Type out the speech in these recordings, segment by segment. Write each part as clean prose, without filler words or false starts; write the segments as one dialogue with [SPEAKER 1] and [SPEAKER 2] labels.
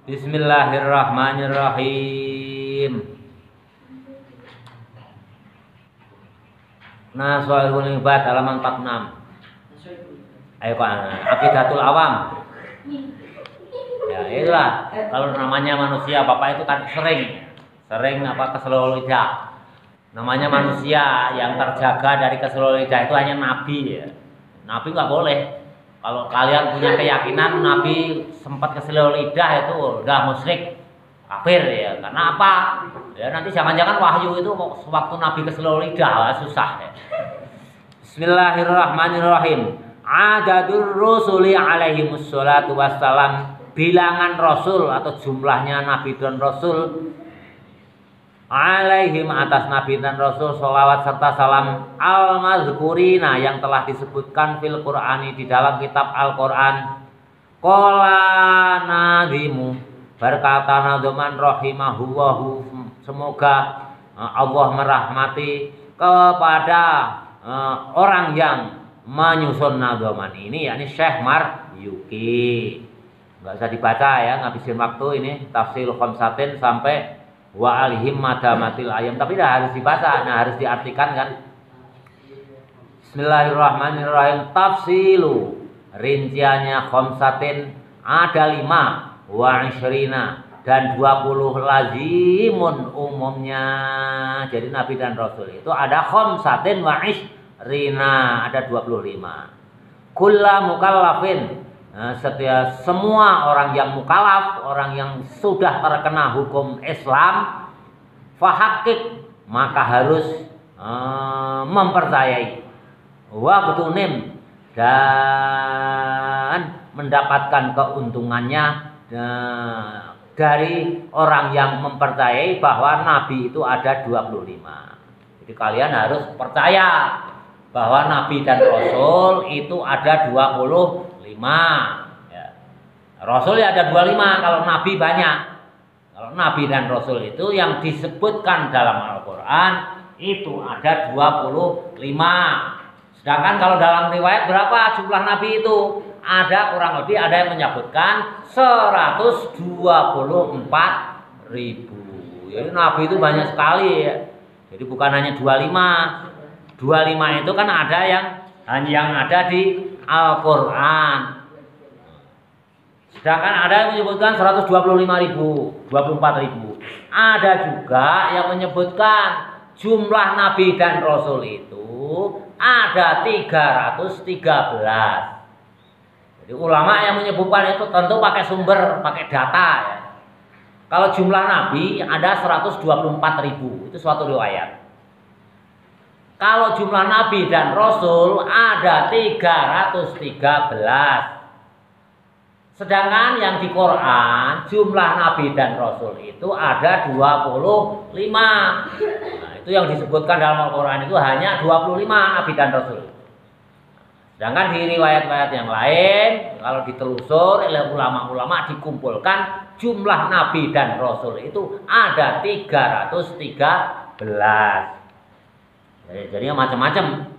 [SPEAKER 1] Bismillahirrahmanirrahim. Nasoihul Ibad halaman 46. Ayo Pak, Aqidatul Awam. Ya itulah, kalau namanya manusia Bapak itu kan sering keseluruh lidah. Namanya manusia yang terjaga dari keseluruh lidah itu hanya Nabi ya. Nabi nggak boleh. Kalau kalian punya keyakinan Nabi sempat keseluruh lidah itu udah musyrik, kafir ya. Karena apa? Ya nanti jangan-jangan wahyu itu waktu Nabi keseluruh lidah susah ya. Bismillahirrahmanirrahim. Adadur rusuli alaihi wassalatu wassalam. Bilangan Rasul atau jumlahnya Nabi dan Rasul alaihim atas Nabi dan Rasul sholawat serta salam al-mazkurina yang telah disebutkan fil Qur'ani di dalam kitab Al-Quran. Qala nadimu berkata nadzuman rahimahullahu, semoga Allah merahmati kepada orang yang menyusun nadzuman ini, yakni Syekh Maryuki. Nggak usah dibaca ya, ngabisin waktu ini tafsir khamsatin sampai wa alihim madamatil ayam, tapi dah harus dibaca, nah harus diartikan kan. Bismillahirrahmanirrahim. Tafsilu rinciannya khamsatin ada 5 wa ishrina dan 20 lazimun umumnya. Jadi Nabi dan Rasul itu ada khamsatin wa ishrina, ada 25. Kullu mukallafin, semua orang yang mukalaf, orang yang sudah terkena hukum Islam, fahakik, maka harus mempercayai, wabtunim, dan mendapatkan keuntungannya dari orang yang mempercayai bahwa Nabi itu ada 25. Jadi kalian harus percaya bahwa Nabi dan Rasul itu ada 25. Ya. Rasul ya ada 25, kalau Nabi banyak. Kalau Nabi dan Rasul itu yang disebutkan dalam Al-Quran itu ada 25. Sedangkan kalau dalam riwayat berapa jumlah Nabi itu? Ada kurang lebih, ada yang menyebutkan 124.000. Jadi Nabi itu banyak sekali ya. Jadi bukan hanya 25. 25 itu kan ada yang ada di Al-Quran. Sedangkan ada yang menyebutkan 125.000, 24.000. Ada juga yang menyebutkan jumlah Nabi dan Rasul itu ada 313. Jadi ulama yang menyebutkan itu tentu pakai sumber, pakai data ya. Kalau jumlah Nabi ada 124.000, itu suatu riwayat. Kalau jumlah Nabi dan Rasul ada 313. Sedangkan yang di Quran jumlah Nabi dan Rasul itu ada 25. Nah, itu yang disebutkan dalam Al-Quran itu hanya 25 Nabi dan Rasul. Sedangkan di riwayat-riwayat yang lain, kalau ditelusur oleh ulama-ulama dikumpulkan jumlah Nabi dan Rasul itu ada 313. Jadi macam-macam.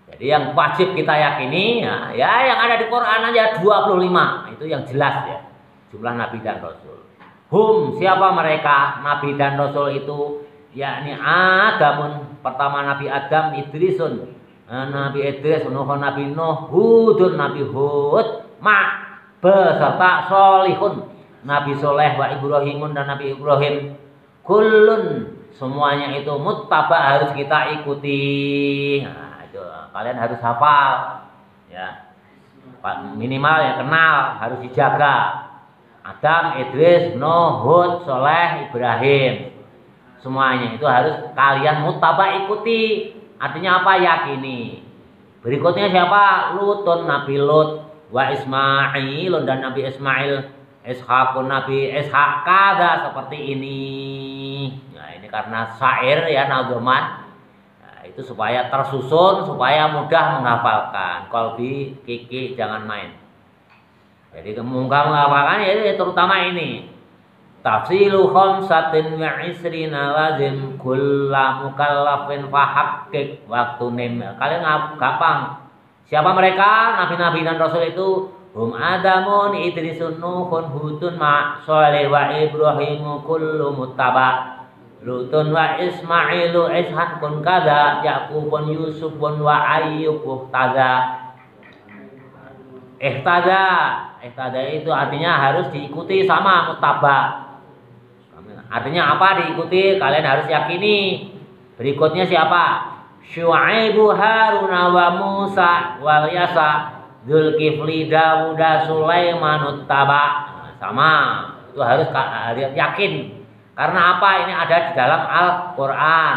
[SPEAKER 1] Jadi yang wajib kita yakini ya yang ada di Quran aja 25. Itu yang jelas ya. Jumlah Nabi dan Rasul. Hum, siapa mereka? Nabi dan Rasul itu yakni Adamun, pertama Nabi Adam, Idrisun, Nabi Idris, Nuh, Nabi Nuh, Hudun, Nabi Hud, beserta Solihun, Nabi Soleh, wa Ibrahimun, dan Nabi Ibrahim. Kullun, semuanya itu muttaba, harus kita ikuti. Nah, itu kalian harus hafal ya, minimal ya kenal, harus dijaga. Adam, Idris, Nuh, Hud, Soleh, Ibrahim, semuanya itu harus kalian muttaba, ikuti. Artinya apa? Yakini. Berikutnya siapa? Lutun, Nabi Lut, wa Ismailun, dan Nabi Ismail, Ishaqun, Nabi Ishaq, kada seperti ini. Nah, ini karena syair ya, nazuman. Nah, itu supaya tersusun, supaya mudah menghafalkan. Kolbi, kiki, jangan main. Jadi mudah menghafalkan ya, terutama ini. Tafsilu khamsatin wa isrina lazim kulla mukallafin fahaqqik waktu nim. Kalian gampang. Siapa mereka? Nabi-nabi dan Rasul itu Hum Adamun Idrisun Nuhun Hudun ma Sholeh wa Ibrahimu kullu muttaba Lutun wa Ismailu Ishaq pun kada Yakub pun Yusuf pun wa Ayyub tada. Ihtada itu artinya harus diikuti sama muttaba. Artinya apa diikuti? Kalian harus yakini. Berikutnya siapa? Syu'aibu Haruna wa Musa wal Yasa Zulkifli Dawuda Sulaiman uttaba. Sama, itu harus yakin. Karena apa? Ini ada di dalam Al-Qur'an.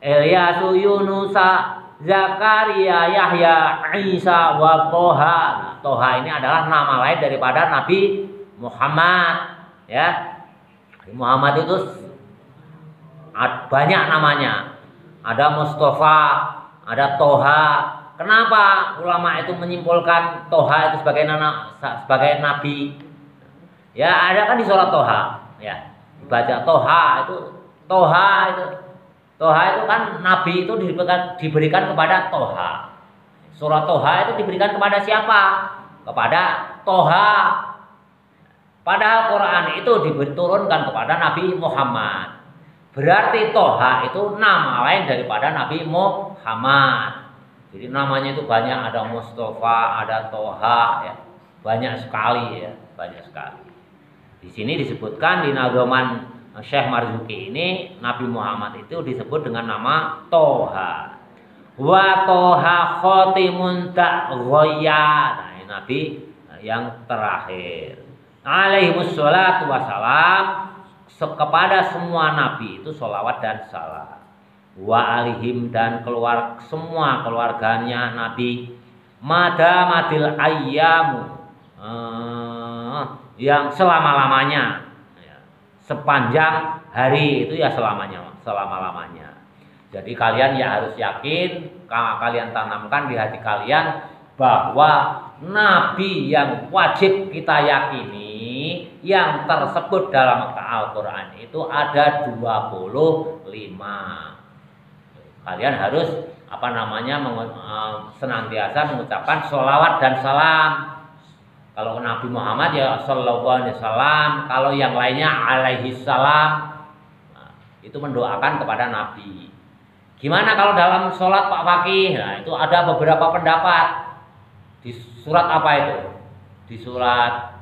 [SPEAKER 1] Ilyasu Yunusa Zakaria Yahya Isa wa Toha. Nah, Toha ini adalah nama lain daripada Nabi Muhammad. Ya, Muhammad itu banyak namanya. Ada Mustafa, ada Toha. Kenapa ulama itu menyimpulkan Toha itu sebagai nabi? Ya, ada kan di surat Toha. Ya, dibaca Toha itu. Toha itu kan nabi itu diberikan kepada Toha. Surat Toha itu diberikan kepada siapa? Kepada Toha. Padahal Quran itu diturunkan kepada Nabi Muhammad. Berarti Toha itu nama lain daripada Nabi Muhammad. Jadi namanya itu banyak, ada Mustafa, ada Toha, ya. Banyak sekali ya, banyak sekali. Di sini disebutkan di nagoman Syekh Marzuki ini Nabi Muhammad itu disebut dengan nama Toha. Wa Toha khotimun ta'ghoya. Nah, ini Nabi yang terakhir. Alaihi wassalatu wassalam kepada semua nabi itu sholawat dan salam. Wa alihim dan semua keluarganya Nabi madamatil ayyamu yang selama-lamanya sepanjang hari itu ya selama-lamanya. Jadi kalian ya harus yakin, kalian tanamkan di hati kalian bahwa nabi yang wajib kita yakini yang tersebut dalam Al-Qur'an itu ada 25. Kalian harus senantiasa mengucapkan sholawat dan salam. Kalau Nabi Muhammad ya sallallahu alaihi wasallam, kalau yang lainnya alaihi salam. Nah, itu mendoakan kepada Nabi. Gimana kalau dalam sholat Pak Fakih? Nah, itu ada beberapa pendapat. Di surat apa itu? Di surat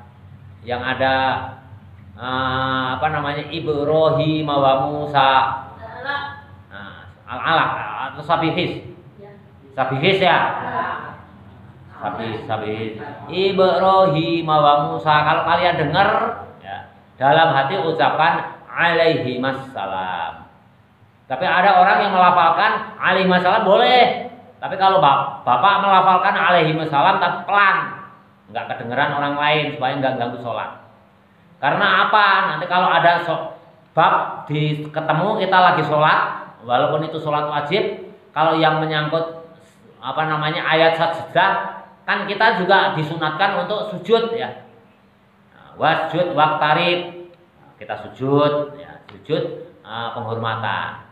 [SPEAKER 1] yang ada Ibrahim wa Musa. Al-Alaq atau Sabihis. Sabihis ya. Sabihis. Ibrahim wa Musa. Kalau kalian dengar ya, dalam hati ucapan alaihi wassalam. Tapi ada orang yang melafalkan alaihi wassalam boleh. Tapi kalau Bapak melafalkan alaihi wassalam tapi pelan, enggak kedengeran orang lain supaya enggak ganggu sholat. Karena apa? Nanti kalau ada bab ketemu kita lagi sholat, walaupun itu sholat wajib, kalau yang menyangkut ayat sajdah, kan kita juga disunatkan untuk sujud ya. Wasjud waqtarib, kita sujud ya, sujud penghormatan.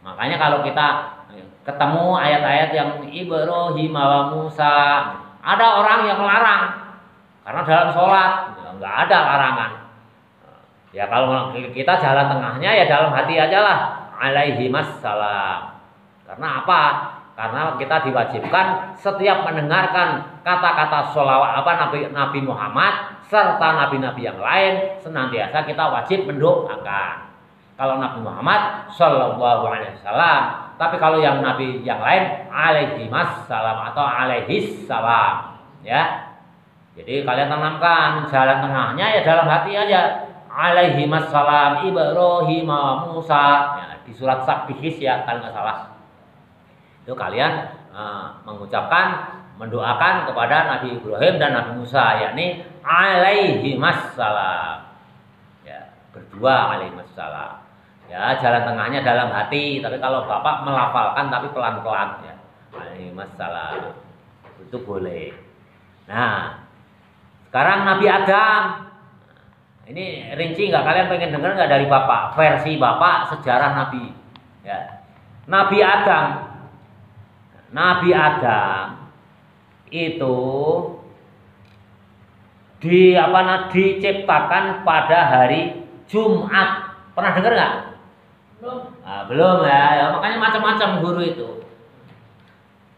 [SPEAKER 1] Makanya kalau kita ketemu ayat-ayat yang Ibrahim wa Musa, ada orang yang melarang karena dalam sholat nggak ada larangan. Ya kalau kita jalan tengahnya ya dalam hati aja lah alaihi wassalam. Karena apa? Karena kita diwajibkan setiap mendengarkan kata-kata sholawat Nabi Muhammad serta nabi-nabi yang lain senantiasa kita wajib mendoakan. Kalau Nabi Muhammad Shallallahu Alaihi Wasallam, tapi kalau yang nabi yang lain alaihi wassalam atau alaihis salam, ya. Jadi kalian tanamkan jalan tengahnya ya dalam hati aja alaihi wassalam Ibrahim wa Musa ya, di surat Sabihis ya kalau nggak salah. Itu kalian mendoakan kepada Nabi Ibrahim dan Nabi Musa yakni alaihi wassalam. Ya, berdua alaihi wassalam. Ya, jalan tengahnya dalam hati, tapi kalau Bapak melafalkan tapi pelan-pelan ya. Alaihi wassalam. Itu boleh. Nah, sekarang Nabi Adam. Ini rinci nggak kalian pengen dengar nggak dari Bapak? Versi Bapak sejarah Nabi. Ya. Nabi Adam itu diciptakan pada hari Jumat. Pernah dengar nggak? Belum. Nah, belum ya. Makanya macam-macam guru itu.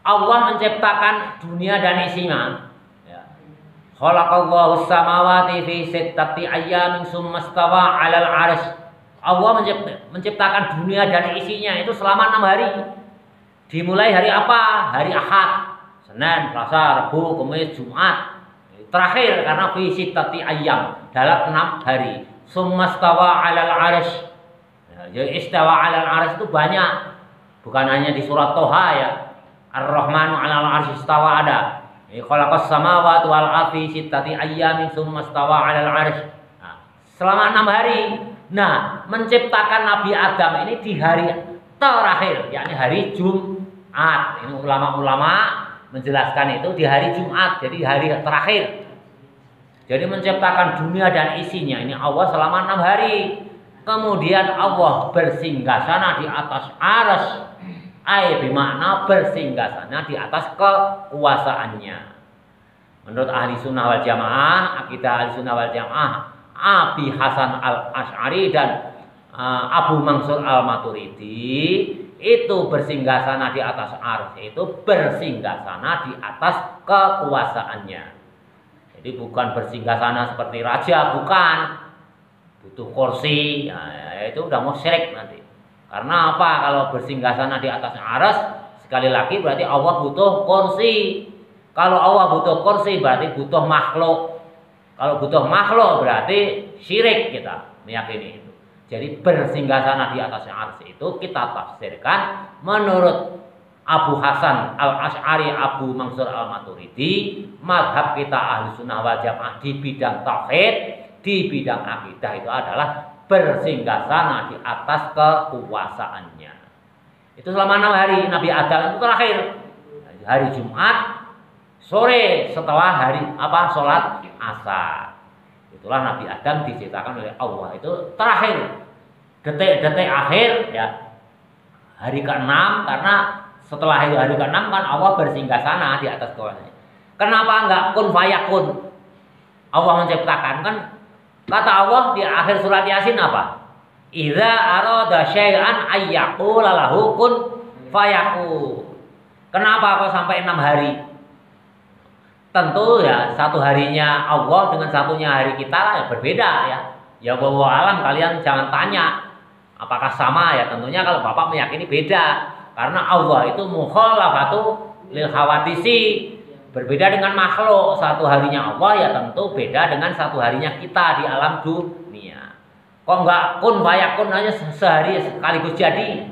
[SPEAKER 1] Allah menciptakan dunia dan isinya. Ya. Khalaqallahu samawati fi sittati ayyamin tsumma stawa 'alal 'arsy. Allah menciptakan dunia dan isinya itu selama 6 hari. Dimulai hari apa? Hari Ahad, Senin, Selasa, Rabu, Kamis, Jumat. Terakhir karena fi sittati ayyam, dalam 6 hari. Tsumma stawa 'alal 'arsy. Jadi istawa 'alal 'arsy itu banyak. Bukan hanya di surat Toha ya. Ar-Rahmanu 'alal 'arsy istawa ada. Khalaqas samawati wal ardi fi sittati ayyamin tsumma stawa 'alal 'arsy. Nah, selama 6 hari. Nah, menciptakan Nabi Adam ini di hari terakhir, yakni hari Jumat. Ini ulama-ulama menjelaskan itu di hari Jumat, jadi hari terakhir. Jadi menciptakan dunia dan isinya ini Allah selama 6 hari. Kemudian Allah bersinggasana di atas arsy. Bermakna bersinggasana di atas kekuasaannya. Menurut ahli sunnah wal jamaah, akidah ahli sunnah wal jamaah, Abi Hasan al-Asy'ari dan Abu Mansur al-Maturidi itu bersinggasana di atas arsy, itu bersinggasana di atas kekuasaannya. Jadi bukan bersinggasana seperti raja, bukan. Butuh kursi, ya, itu udah musyrik nanti. Karena apa? Kalau bersinggasana di atas arsy, sekali lagi berarti Allah butuh kursi. Kalau Allah butuh kursi berarti butuh makhluk. Kalau butuh makhluk berarti syirik kita meyakini itu. Jadi bersinggasana di atas arsy itu kita tafsirkan menurut Abu Hasan al-Asy'ari, Abu Mansur al-Maturidi, mazhab kita ahli sunnah wal jamaah di bidang tauhid, di bidang akidah itu adalah bersinggasana di atas kekuasaannya. Itu selama 6 hari. Nabi Adam itu terakhir hari Jumat sore setelah hari sholat asar. Itulah Nabi Adam diciptakan oleh Allah itu terakhir, detik-detik akhir ya, hari ke-6, karena setelah hari ke-6 kan Allah bersinggasana di atas kekuasaannya. Kenapa enggak kun fayakun? Allah menciptakan, kan kata Allah di akhir surat Yasin apa? Idza arada syai'an ayyaqula lahu kun fayakun. Kenapa kok sampai 6 hari? Tentu ya satu harinya Allah dengan satunya hari kita ya berbeda ya. Ya wallahu alam, kalian jangan tanya apakah sama ya. Tentunya kalau Bapak meyakini beda. Karena Allah itu mukhalafatu lil hawadisi, berbeda dengan makhluk. Satu harinya Allah ya tentu beda dengan satu harinya kita di alam dunia. Kok enggak kun fayakun aja sehari sekaligus jadi?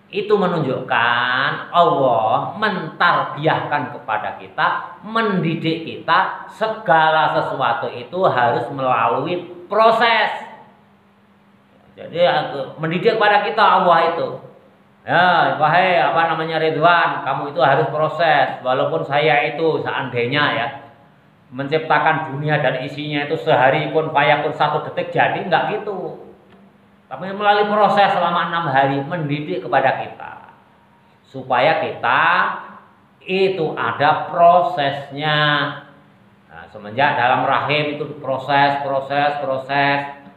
[SPEAKER 1] Itu menunjukkan Allah mentarbiyahkan kepada kita, mendidik kita, segala sesuatu itu harus melalui proses. Jadi mendidik kepada kita Allah itu. Ya, wahai Ridwan, kamu itu harus proses. Walaupun saya itu seandainya ya menciptakan dunia dan isinya itu sehari kun fayakun 1 detik jadi, enggak gitu. Tapi melalui proses selama 6 hari mendidik kepada kita supaya kita itu ada prosesnya. Nah, semenjak dalam rahim itu proses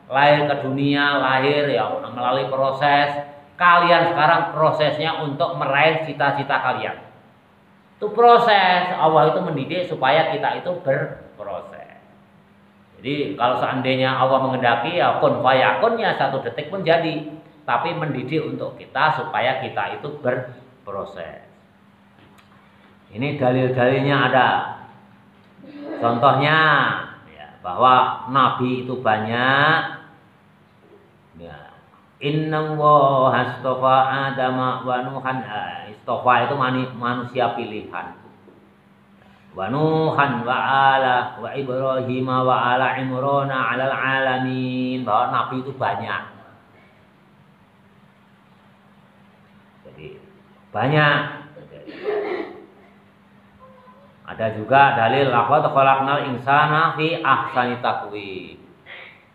[SPEAKER 1] lahir ke dunia, lahir ya melalui proses. Kalian sekarang prosesnya untuk meraih cita-cita kalian. Itu proses. Allah itu mendidik supaya kita itu berproses. Jadi kalau seandainya Allah mengendaki ya kun fayakun ya 1 detik pun jadi. Tapi mendidik untuk kita supaya kita itu berproses. Ini dalil-dalilnya ada. Contohnya ya, bahwa Nabi itu banyak. Ya. Inna Allah astafa Adama wa Nuhan. Istafa itu manusia pilihan. Wa Nuhan wa ala wa Ibrahim wa ala Imran alal alamin. Bahwa Nabi itu banyak. Jadi banyak. Ada juga dalil laqad khalaqnal insana fi ahsani taqwim.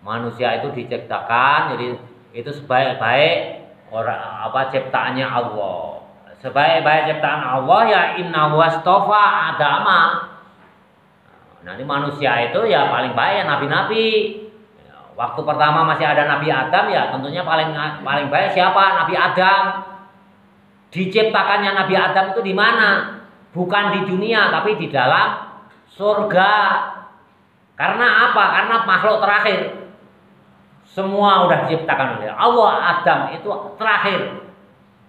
[SPEAKER 1] Manusia itu diciptakan jadi itu sebaik-baik ciptaannya Allah. Sebaik-baik ciptaan Allah ya inna wastofa adama. Nanti manusia itu ya paling baik ya nabi-nabi. Waktu pertama masih ada Nabi Adam ya tentunya paling baik siapa? Nabi Adam. Diciptakannya Nabi Adam itu di mana? Bukan di dunia tapi di dalam surga. Karena apa? Karena makhluk terakhir. Semua udah diciptakan oleh Allah. Adam itu terakhir.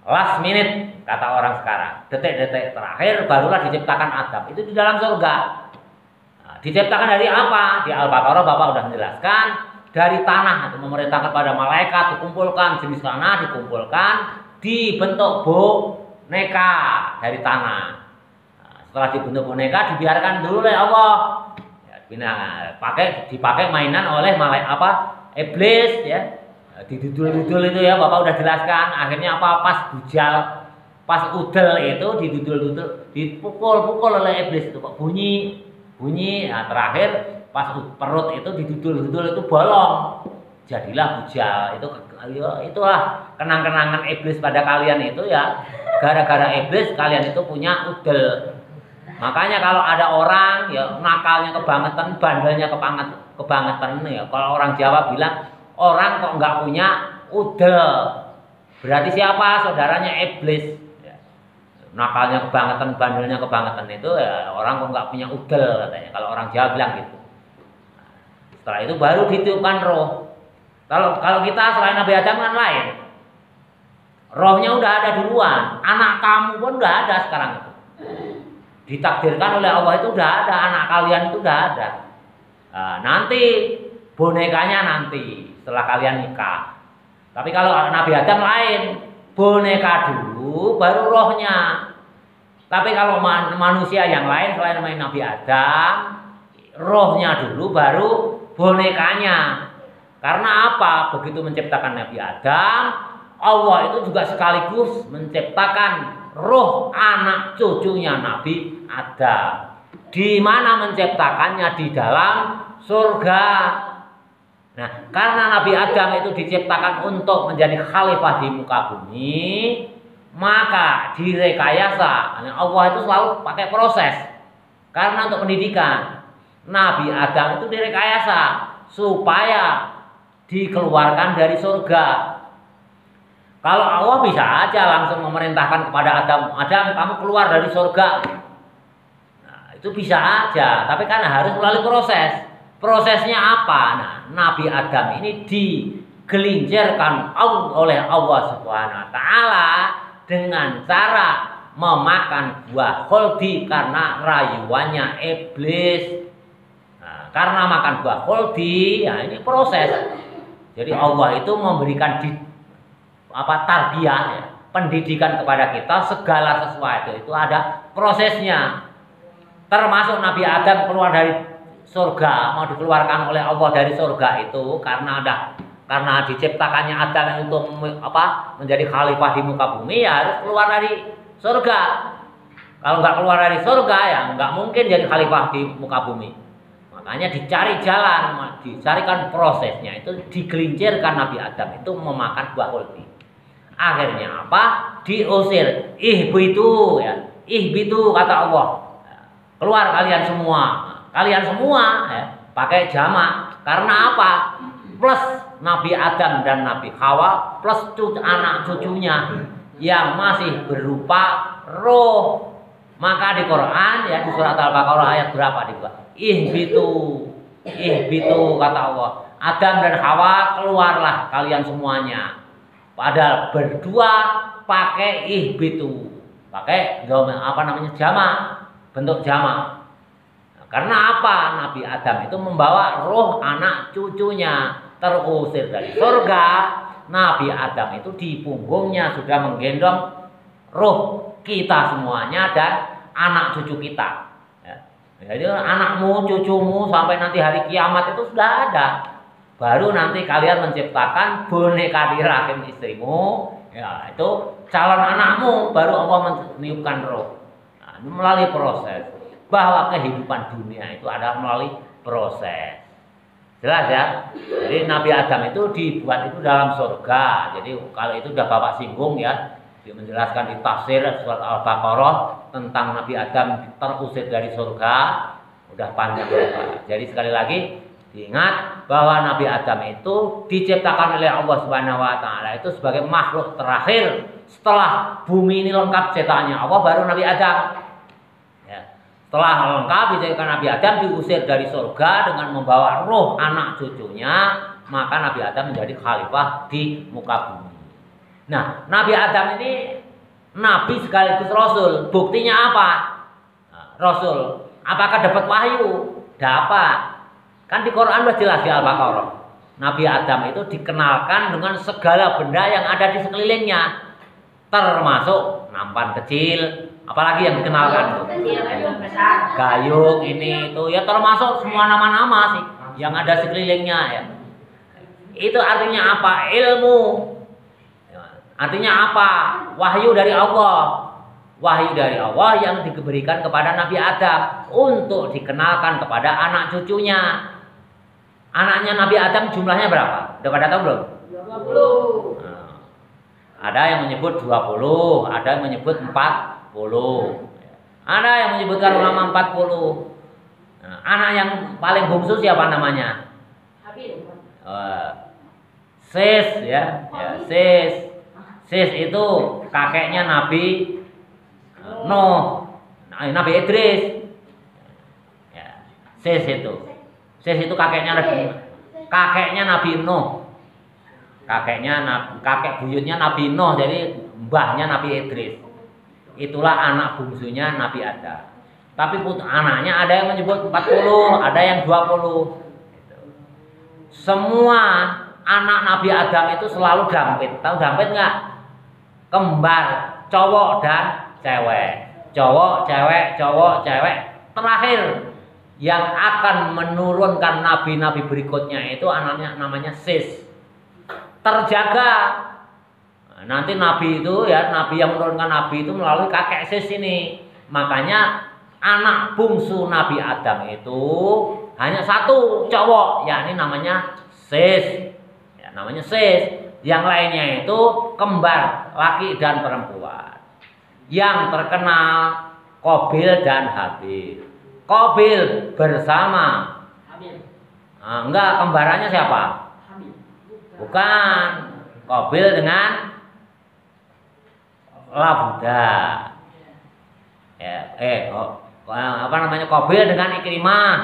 [SPEAKER 1] Last minute kata orang sekarang. Detik-detik terakhir barulah diciptakan Adam. Itu di dalam surga. Nah, diciptakan dari apa? Di Al-Baqarah Bapak udah menjelaskan. Dari tanah atau memerintahkan pada malaikat dikumpulkan jenis tanah dikumpulkan dibentuk boneka dari tanah. Nah, setelah dibentuk boneka dibiarkan dulu oleh Allah. Ya, dipakai mainan oleh iblis ya. Didudul-dudul itu ya Bapak udah jelaskan. Akhirnya apa? Pas udel itu didudul-dudul, dipukul-pukul oleh iblis itu kok bunyi. Nah, terakhir pas perut itu didudul-dudul itu bolong. Jadilah bujal. Itulah kenang-kenangan iblis pada kalian itu ya. Gara-gara iblis kalian itu punya udel. Makanya kalau ada orang ya nakalnya kebangetan, bandelnya kebangetan ya. Kalau orang Jawa bilang orang kok nggak punya udel. Berarti siapa? Saudaranya iblis. Ya. Nakalnya kebangetan, bandelnya kebangetan itu ya orang kok nggak punya udel katanya. Kalau orang Jawa bilang gitu. Setelah itu baru ditiupkan roh. Kalau kita selain Nabi Adam kan lain. Rohnya udah ada duluan. Anak kamu pun udah ada sekarang itu. Ditakdirkan oleh Allah itu udah ada. Anak kalian itu udah ada. Nah, nanti bonekanya nanti setelah kalian nikah. Tapi kalau Nabi Adam lain. Boneka dulu baru rohnya. Tapi kalau manusia yang lain selain Nabi Adam, rohnya dulu baru bonekanya. Karena apa? Begitu menciptakan Nabi Adam, Allah itu juga sekaligus menciptakan roh anak cucunya Nabi Adam. Di mana menciptakannya? Di dalam surga. Nah, karena Nabi Adam itu diciptakan untuk menjadi khalifah di muka bumi, maka direkayasa. Allah itu selalu pakai proses. Karena untuk pendidikan Nabi Adam itu direkayasa supaya dikeluarkan dari surga. Kalau Allah bisa aja langsung memerintahkan kepada Adam, kamu keluar dari surga. Nah, itu bisa aja, tapi kan harus melalui proses. Prosesnya apa? Nah, Nabi Adam ini digelincirkan oleh Allah Subhanahu wa taala dengan cara memakan buah khuldi karena rayuannya iblis. Karena makan buah khuldi, ya ini proses. Jadi Allah itu memberikan tarbiyah ya, pendidikan kepada kita segala sesuatu itu ada prosesnya. Termasuk Nabi Adam keluar dari surga, mau dikeluarkan oleh Allah dari surga itu karena diciptakannya Adam untuk menjadi khalifah di muka bumi ya harus keluar dari surga. Kalau nggak keluar dari surga ya nggak mungkin jadi khalifah di muka bumi. Makanya dicari jalan, dicarikan prosesnya itu digelincirkan Nabi Adam itu memakan buah khuldi. Akhirnya apa? Diusir. Ihbitu ya. Ihbitu kata Allah. Keluar kalian semua. Kalian semua ya, pakai jamak. Karena apa? Plus Nabi Adam dan Nabi Hawa plus anak cucunya yang masih berupa roh. Maka di Quran ya di surat Al-Baqarah ayat berapa dibuat? Ihbitu kata Allah. Adam dan Hawa keluarlah kalian semuanya. Padahal berdua pakai ihbitu. Pakai jamak, bentuk jamak. Nah, karena apa? Nabi Adam itu membawa roh anak cucunya terusir dari surga. Nabi Adam itu di punggungnya sudah menggendong roh kita semuanya dan anak cucu kita. Jadi anakmu, cucumu sampai nanti hari kiamat itu sudah ada. Baru nanti kalian menciptakan boneka di rahim istrimu, ya itu calon anakmu, baru Allah meniupkan roh. Nah, ini melalui proses. Bahwa kehidupan dunia itu adalah melalui proses. Jelas ya? Jadi Nabi Adam itu dibuat itu dalam surga. Jadi kalau itu sudah Bapak singgung ya, dia menjelaskan di tafsir surat Al-Baqarah tentang Nabi Adam terusir dari surga. udah panjang lebar. Jadi sekali lagi diingat bahwa Nabi Adam itu diciptakan oleh Allah Subhanahu wa taala itu sebagai makhluk terakhir setelah bumi ini lengkap ciptaannya Allah baru Nabi Adam. Ya. Setelah lengkap diciptakan Nabi Adam diusir dari surga dengan membawa roh anak cucunya, maka Nabi Adam menjadi khalifah di muka bumi. Nah, Nabi Adam ini nabi sekaligus rasul. Buktinya apa? Nah, rasul. Apakah dapat wahyu? Dapat. Kan di Quran sudah jelas di Al-Baqarah. Nabi Adam itu dikenalkan dengan segala benda yang ada di sekelilingnya. Termasuk nampan kecil, apalagi yang dikenalkan? Gayung ini itu ya termasuk semua nama-nama sih yang ada sekelilingnya ya. Itu artinya apa? Ilmu. Artinya apa? Wahyu dari Allah. Wahyu dari Allah yang diberikan kepada Nabi Adam untuk dikenalkan kepada anak cucunya. Anaknya Nabi Adam jumlahnya berapa? Udah pada tahu belum?
[SPEAKER 2] 20.
[SPEAKER 1] Nah, ada yang menyebut 20, ada yang menyebut 40. Ada yang menyebutkan ulama 40. Nah, anak yang paling bungsu siapa namanya?
[SPEAKER 2] Habil.
[SPEAKER 1] Sis ya, Sis. Sis itu kakeknya Nabi Nuh, Nabi Idris. Ya, Sis itu kakeknya Nabi Nuh. Kakek buyutnya Nabi Nuh, jadi mbahnya Nabi Idris. Itulah anak bungsunya Nabi Adam. Tapi anaknya ada yang menyebut 40, ada yang 20. Semua anak Nabi Adam itu selalu dampit. Tahu dampit nggak? Kembar, cowok dan cewek. Cowok, cewek. Terakhir yang akan menurunkan nabi-nabi berikutnya itu anaknya namanya Sis. Terjaga. Nah, nanti nabi itu ya, nabi yang menurunkan nabi itu melalui kakek Sis ini. Makanya anak bungsu Nabi Adam itu hanya satu cowok, yakni namanya Sis. Ya, namanya Sis. Yang lainnya itu kembar, laki dan perempuan. Yang terkenal Qabil dan Habil. Qabil bersama
[SPEAKER 2] Habil.
[SPEAKER 1] Nah, enggak, kembarannya siapa?
[SPEAKER 2] Habil.
[SPEAKER 1] Bukan. Qabil dengan Labuda. Ya, apa namanya? Qabil dengan Ikrimah,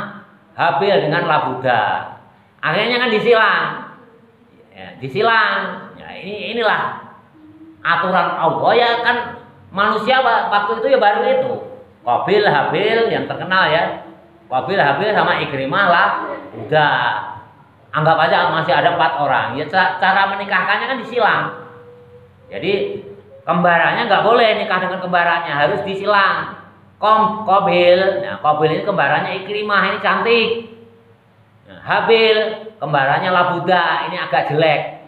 [SPEAKER 1] Habil dengan Labuda. Akhirnya kan disilang. Ya, disilang. Ya, inilah aturan Allah ya kan, manusia waktu itu ya baru itu. Qabil Habil yang terkenal ya. Qabil Habil sama Ikrimah lah. Udah. Anggap aja masih ada 4 orang. Ya cara menikahkannya kan disilang. Jadi kembarannya nggak boleh nikah dengan kembarannya, harus disilang. Qabil, nah Qabil ini kembarannya Ikrimah, ini cantik. Nah, Habil kembarannya Labuda, ini agak jelek.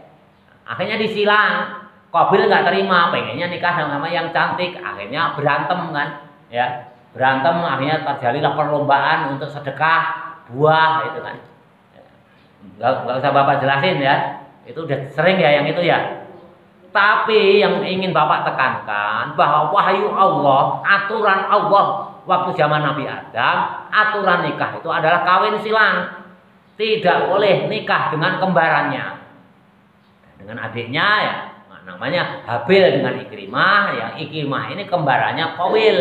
[SPEAKER 1] Akhirnya disilang. Qabil nggak terima, pengennya nikah sama yang cantik. Akhirnya berantem kan, ya berantem. Akhirnya terjadilah perlombaan untuk sedekah buah itu kan. Nggak usah Bapak jelasin ya, itu udah sering ya yang itu ya. Tapi yang ingin Bapak tekankan bahwa wahyu Allah, aturan Allah waktu zaman Nabi Adam, aturan nikah itu adalah kawin silang. Tidak boleh nikah dengan kembarannya, dengan adiknya ya, namanya Habil dengan Ikrimah. Yang Ikrimah ini kembarannya Qabil.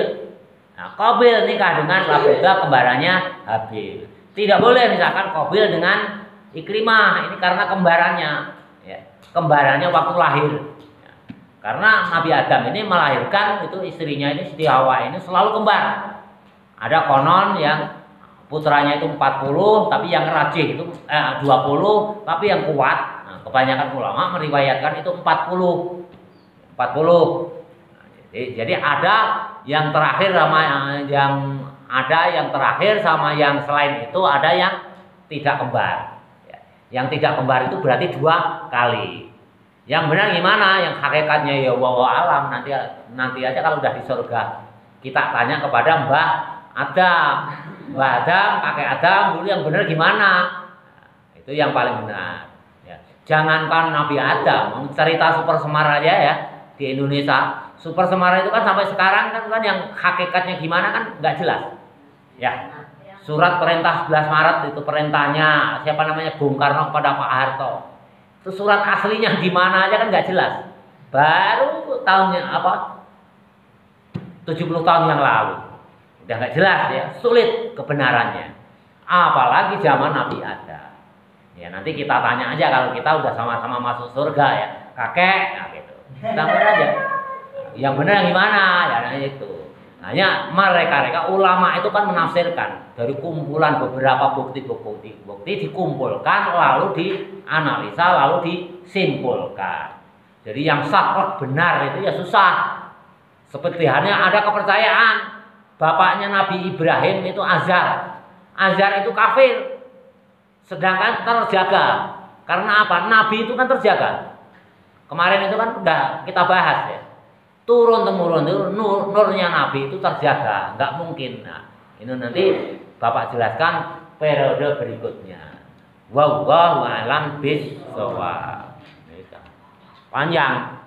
[SPEAKER 1] Nah, Qabil nikah dengan Labuda, kembarannya Habil. Tidak boleh misalkan Qabil dengan Ikrimah, ini karena kembarannya, ya, kembarannya waktu lahir. Ya, karena Nabi Adam ini melahirkan itu istrinya ini Siti Hawa ini selalu kembar. Ada konon yang putranya itu 40, tapi yang rajih itu 20, tapi yang kuat. Nah, kebanyakan ulama meriwayatkan itu 40. Nah, jadi ada yang terakhir sama yang terakhir sama yang selain itu ada yang tidak kembar. Ya, yang tidak kembar itu berarti 2 kali. Yang benar gimana? Yang hakikatnya ya wallahu alam, nanti aja kalau udah di surga kita tanya kepada Mbah Adam. Mbah Adam, kakek Adam dulu yang benar gimana? Nah, itu yang paling benar. Ya. Jangankan Nabi Adam, cerita Super Semar aja ya di Indonesia. Super Semar itu kan sampai sekarang kan yang hakikatnya gimana kan nggak jelas. Ya. surat perintah 11 Maret itu perintahnya siapa namanya Bung Karno kepada Pak Harto. Itu surat aslinya di mana aja kan nggak jelas. Baru tahunnya apa? 70 tahun yang lalu. Udah nggak jelas ya, sulit kebenarannya. Apalagi zaman Nabi ada. Ya nanti kita tanya aja kalau kita udah sama-sama masuk surga ya, kakek, nah gitu. Kita bener aja. Yang benar yang gimana? Ya nah itu. Hanya mereka ulama itu kan menafsirkan dari kumpulan beberapa bukti dikumpulkan lalu dianalisa lalu disimpulkan. Jadi yang saklek benar itu ya susah. Seperti halnya ada kepercayaan bapaknya Nabi Ibrahim itu Azar. Azar itu kafir. Sedangkan terjaga. Karena apa? Nabi itu kan terjaga. Kemarin itu kan udah kita bahas ya. Turun temurun itu nurnya Nabi itu terjaga, nggak mungkin. Nah, ini nanti Bapak jelaskan periode berikutnya. Wallahu a'lam bishawab. Panjang.